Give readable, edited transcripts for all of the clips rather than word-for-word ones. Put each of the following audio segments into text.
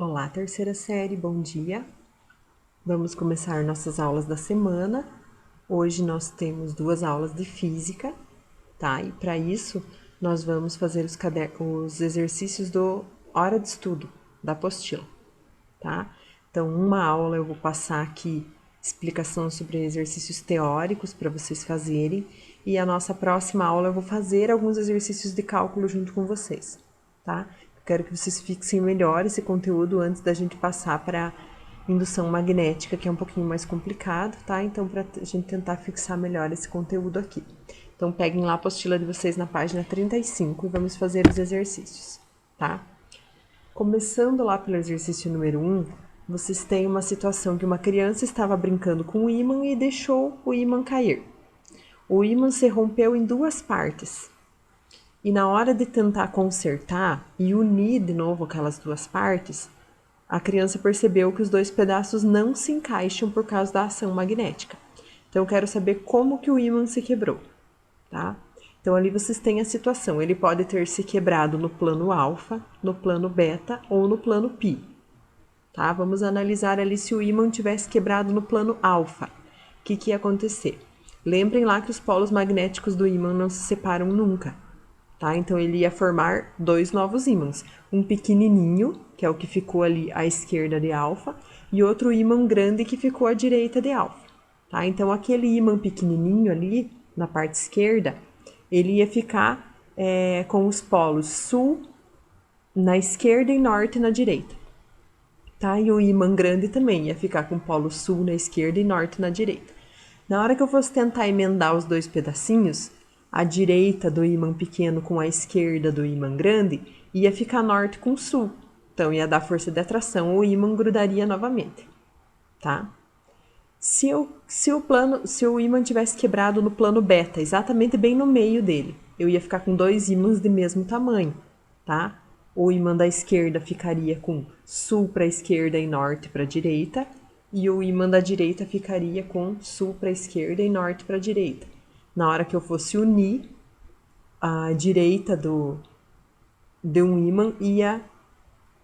Olá, terceira série, bom dia. Vamos começar nossas aulas da semana. Hoje nós temos 2 aulas de física, tá? E para isso nós vamos fazer os exercícios do hora de estudo, da apostila, tá? Então, uma aula eu vou passar aqui explicação sobre exercícios teóricos para vocês fazerem, e a nossa próxima aula eu vou fazer alguns exercícios de cálculo junto com vocês, tá? Eu quero que vocês fixem melhor esse conteúdo antes da gente passar para indução magnética, que é um pouquinho mais complicado, tá? Então, para a gente tentar fixar melhor esse conteúdo aqui. Então, peguem lá a apostila de vocês na página 35 e vamos fazer os exercícios, tá? Começando lá pelo exercício número 1, vocês têm uma situação que uma criança estava brincando com o ímã e deixou o ímã cair. O ímã se rompeu em 2 partes. E na hora de tentar consertar e unir de novo aquelas 2 partes, a criança percebeu que os 2 pedaços não se encaixam por causa da ação magnética. Então eu quero saber como que o ímã se quebrou, tá? Então ali vocês têm a situação, ele pode ter se quebrado no plano alfa, no plano beta ou no plano π, tá? Vamos analisar ali se o ímã tivesse quebrado no plano alfa. O que ia acontecer? Lembrem lá que os polos magnéticos do ímã não se separam nunca, tá? Então ele ia formar 2 novos ímãs, um pequenininho, que é o que ficou ali à esquerda de alfa, e outro ímã grande que ficou à direita de alfa, tá? Então aquele ímã pequenininho ali na parte esquerda, ele ia ficar com os polos sul na esquerda e norte na direita, tá? E o ímã grande também ia ficar com o polo sul na esquerda e norte na direita. Na hora que eu fosse tentar emendar os 2 pedacinhos, a direita do ímã pequeno com a esquerda do ímã grande ia ficar norte com sul. Então ia dar força de atração, o ímã grudaria novamente, tá? Se o ímã tivesse quebrado no plano beta, exatamente bem no meio dele, eu ia ficar com 2 ímãs de mesmo tamanho, tá? O ímã da esquerda ficaria com sul para a esquerda e norte para a direita, e o ímã da direita ficaria com sul para a esquerda e norte para a direita. Na hora que eu fosse unir, a direita de um ímã ia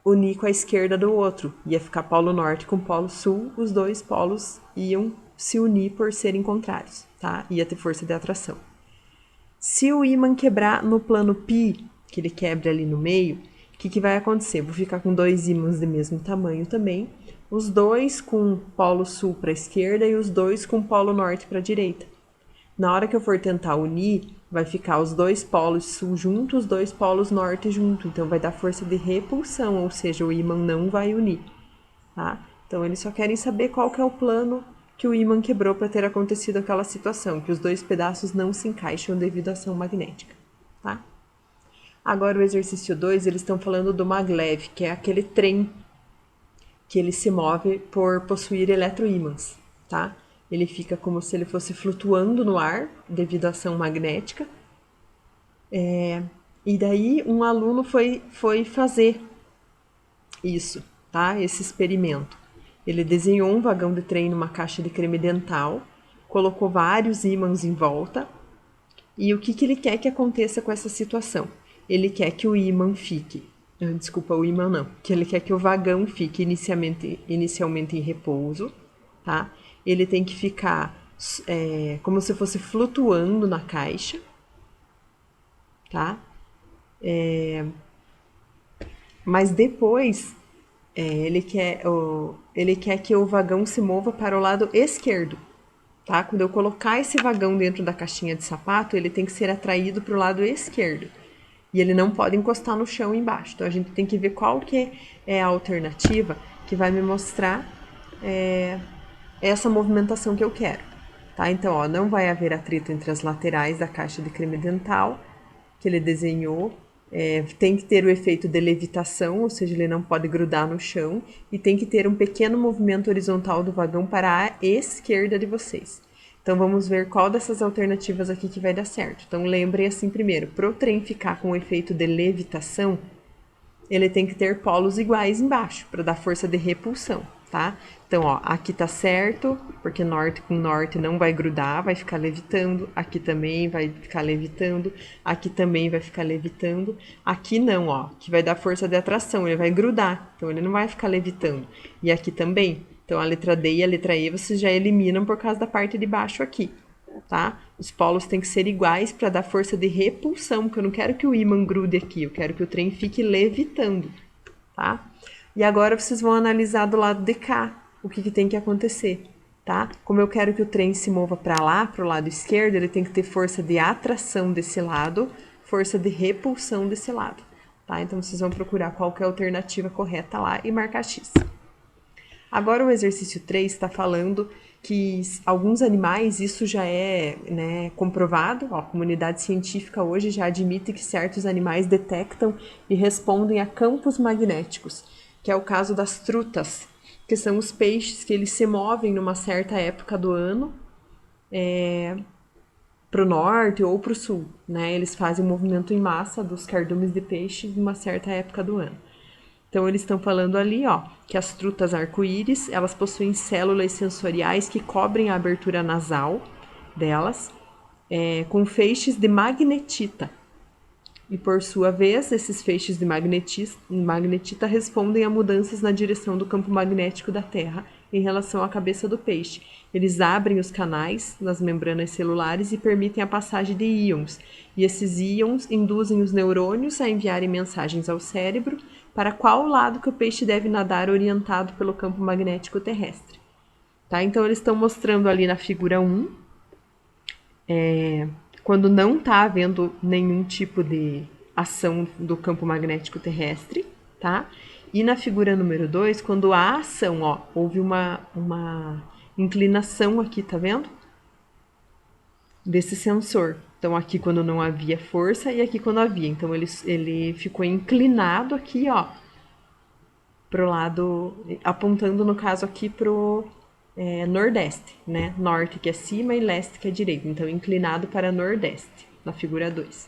unir com a esquerda do outro. Ia ficar polo norte com polo sul, os 2 polos iam se unir por serem contrários, tá? Ia ter força de atração. Se o ímã quebrar no plano π, que ele quebra ali no meio, o que vai acontecer? Vou ficar com 2 ímãs de mesmo tamanho também, os 2 com polo sul para a esquerda e os 2 com polo norte para a direita. Na hora que eu for tentar unir, vai ficar os 2 polos sul juntos, os 2 polos norte junto. Então vai dar força de repulsão, ou seja, o ímã não vai unir, tá? Então eles só querem saber qual que é o plano que o ímã quebrou para ter acontecido aquela situação, que os 2 pedaços não se encaixam devido à ação magnética, tá? Agora o exercício 2, eles estão falando do maglev, que é aquele trem que ele se move por possuir eletroímãs, tá? Ele fica como se ele fosse flutuando no ar devido à ação magnética. E daí um aluno foi fazer isso, tá? Esse experimento. Ele desenhou um vagão de trem numa caixa de creme dental, colocou vários ímãs em volta. E o que ele quer que aconteça com essa situação? Ele quer que o ímã fique, desculpa, o ímã não, que ele quer que o vagão fique inicialmente em repouso, tá? Ele tem que ficar como se fosse flutuando na caixa, tá? Mas depois ele quer que o vagão se mova para o lado esquerdo, tá? Quando eu colocar esse vagão dentro da caixinha de sapato, ele tem que ser atraído para o lado esquerdo. E ele não pode encostar no chão embaixo. Então a gente tem que ver qual que é a alternativa que vai me mostrar essa movimentação que eu quero, tá? Então, ó, não vai haver atrito entre as laterais da caixa de creme dental que ele desenhou. Tem que ter o efeito de levitação, ou seja, ele não pode grudar no chão, e tem que ter um pequeno movimento horizontal do vagão para a esquerda de vocês. Então vamos ver qual dessas alternativas aqui que vai dar certo. Então lembrem assim primeiro, para o trem ficar com o efeito de levitação, ele tem que ter polos iguais embaixo, para dar força de repulsão. tá? Então, ó, aqui tá certo, porque norte com norte não vai grudar, vai ficar levitando. Aqui também vai ficar levitando. Aqui também vai ficar levitando. Aqui não, ó, que vai dar força de atração, ele vai grudar. Então, ele não vai ficar levitando. E aqui também. Então, a letra D e a letra E vocês já eliminam por causa da parte de baixo aqui, tá? Os polos têm que ser iguais para dar força de repulsão, porque eu não quero que o ímã grude aqui, eu quero que o trem fique levitando, tá? E agora vocês vão analisar do lado de cá o que tem que acontecer, tá? Como eu quero que o trem se mova para lá, para o lado esquerdo, ele tem que ter força de atração desse lado, força de repulsão desse lado, tá? Então vocês vão procurar qual que é a alternativa correta lá e marcar X. Agora o exercício 3 está falando que alguns animais, isso já é, né, comprovado, ó, a comunidade científica hoje já admite que certos animais detectam e respondem a campos magnéticos, que é o caso das trutas, que são os peixes que eles se movem numa certa época do ano para o norte ou para o sul, né? Eles fazem um movimento em massa dos cardumes de peixe numa certa época do ano. Então eles estão falando ali, ó, que as trutas arco-íris, elas possuem células sensoriais que cobrem a abertura nasal delas, com feixes de magnetita. E por sua vez, esses feixes de magnetita respondem a mudanças na direção do campo magnético da Terra em relação à cabeça do peixe. Eles abrem os canais nas membranas celulares e permitem a passagem de íons. E esses íons induzem os neurônios a enviarem mensagens ao cérebro para qual lado que o peixe deve nadar orientado pelo campo magnético terrestre. Tá? Então eles estão mostrando ali na figura 1, quando não está havendo nenhum tipo de ação do campo magnético terrestre, tá? E na figura número 2, quando há ação, ó, houve uma inclinação aqui, tá vendo? Desse sensor. Então, aqui quando não havia força e aqui quando havia. Então, ele ficou inclinado aqui, ó, pro lado, apontando no caso aqui pro nordeste, né? Norte que é cima e leste que é direita. Então, inclinado para nordeste, na figura 2.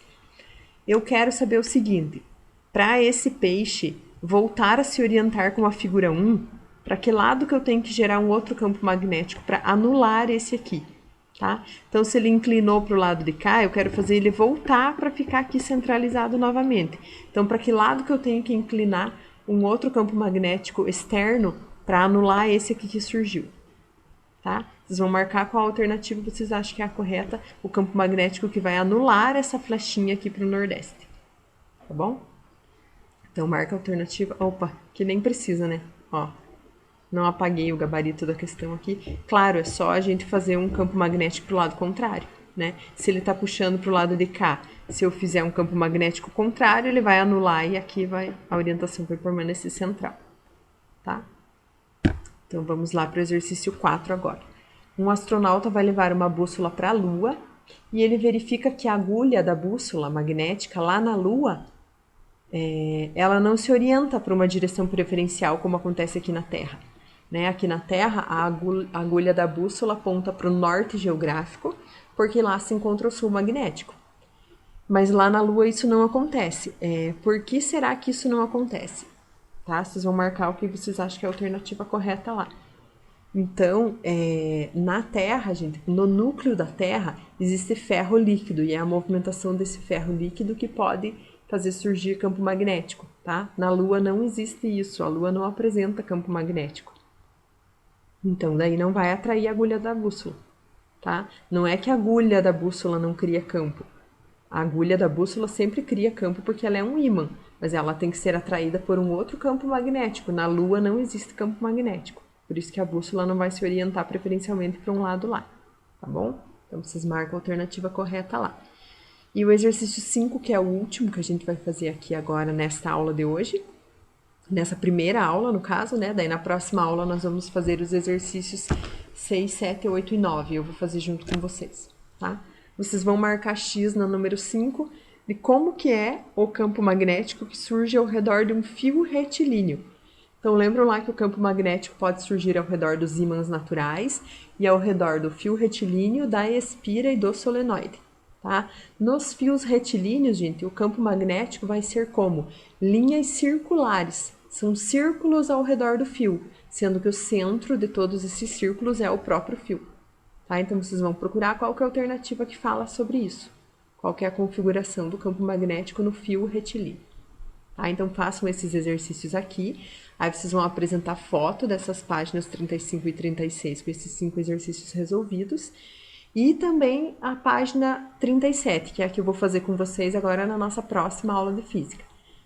Eu quero saber o seguinte, para esse peixe voltar a se orientar com a figura 1, para que lado que eu tenho que gerar um outro campo magnético para anular esse aqui, tá? Então, se ele inclinou para o lado de cá, eu quero fazer ele voltar para ficar aqui centralizado novamente. Então, para que lado que eu tenho que inclinar um outro campo magnético externo para anular esse aqui que surgiu, tá? Vocês vão marcar qual alternativa vocês acham que é a correta, o campo magnético que vai anular essa flechinha aqui para o nordeste, tá bom? Então, marca a alternativa. Opa, que nem precisa, né? Ó, não apaguei o gabarito da questão aqui. Claro, é só a gente fazer um campo magnético pro lado contrário, né? Se ele tá puxando pro lado de cá, se eu fizer um campo magnético contrário, ele vai anular e aqui a orientação vai permanecer central, tá? Então, vamos lá para o exercício 4 agora. Um astronauta vai levar uma bússola para a Lua e ele verifica que a agulha da bússola magnética lá na Lua ela não se orienta para uma direção preferencial como acontece aqui na Terra. Né? Aqui na Terra, a agulha da bússola aponta para o norte geográfico, porque lá se encontra o sul magnético. Mas lá na Lua isso não acontece. Por que será que isso não acontece? Tá? Vocês vão marcar o que vocês acham que é a alternativa correta lá. Então, na Terra, gente, no núcleo da Terra, existe ferro líquido, e é a movimentação desse ferro líquido que pode fazer surgir campo magnético, tá? Na Lua não existe isso, a Lua não apresenta campo magnético. Então, daí não vai atrair a agulha da bússola, tá? Não é que a agulha da bússola não cria campo. A agulha da bússola sempre cria campo porque ela é um ímã, mas ela tem que ser atraída por um outro campo magnético. Na Lua não existe campo magnético, por isso que a bússola não vai se orientar preferencialmente para um lado lá, tá bom? Então, vocês marcam a alternativa correta lá. E o exercício 5, que é o último que a gente vai fazer aqui agora nesta aula de hoje, nessa primeira aula, no caso, né? Daí na próxima aula nós vamos fazer os exercícios 6, 7, 8 e 9. Eu vou fazer junto com vocês, tá? Vocês vão marcar X no número 5 de como que é o campo magnético que surge ao redor de um fio retilíneo. Então, lembram lá que o campo magnético pode surgir ao redor dos ímãs naturais e ao redor do fio retilíneo, da espira e do solenoide. Tá? Nos fios retilíneos, gente, o campo magnético vai ser como linhas circulares, são círculos ao redor do fio, sendo que o centro de todos esses círculos é o próprio fio. Tá? Então, vocês vão procurar qual que é a alternativa que fala sobre isso. Qual que é a configuração do campo magnético no fio retilíneo. Tá? Então, façam esses exercícios aqui. Aí, vocês vão apresentar foto dessas páginas 35 e 36 com esses 5 exercícios resolvidos. E também a página 37, que é a que eu vou fazer com vocês agora na nossa próxima aula de física.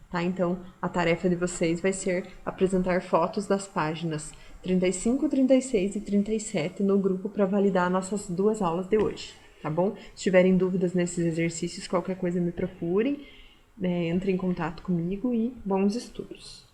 Tá? Então, a tarefa de vocês vai ser apresentar fotos das páginas 35, 36 e 37 no grupo para validar nossas 2 aulas de hoje, tá bom? Se tiverem dúvidas nesses exercícios, qualquer coisa me procurem, entrem em contato comigo e bons estudos!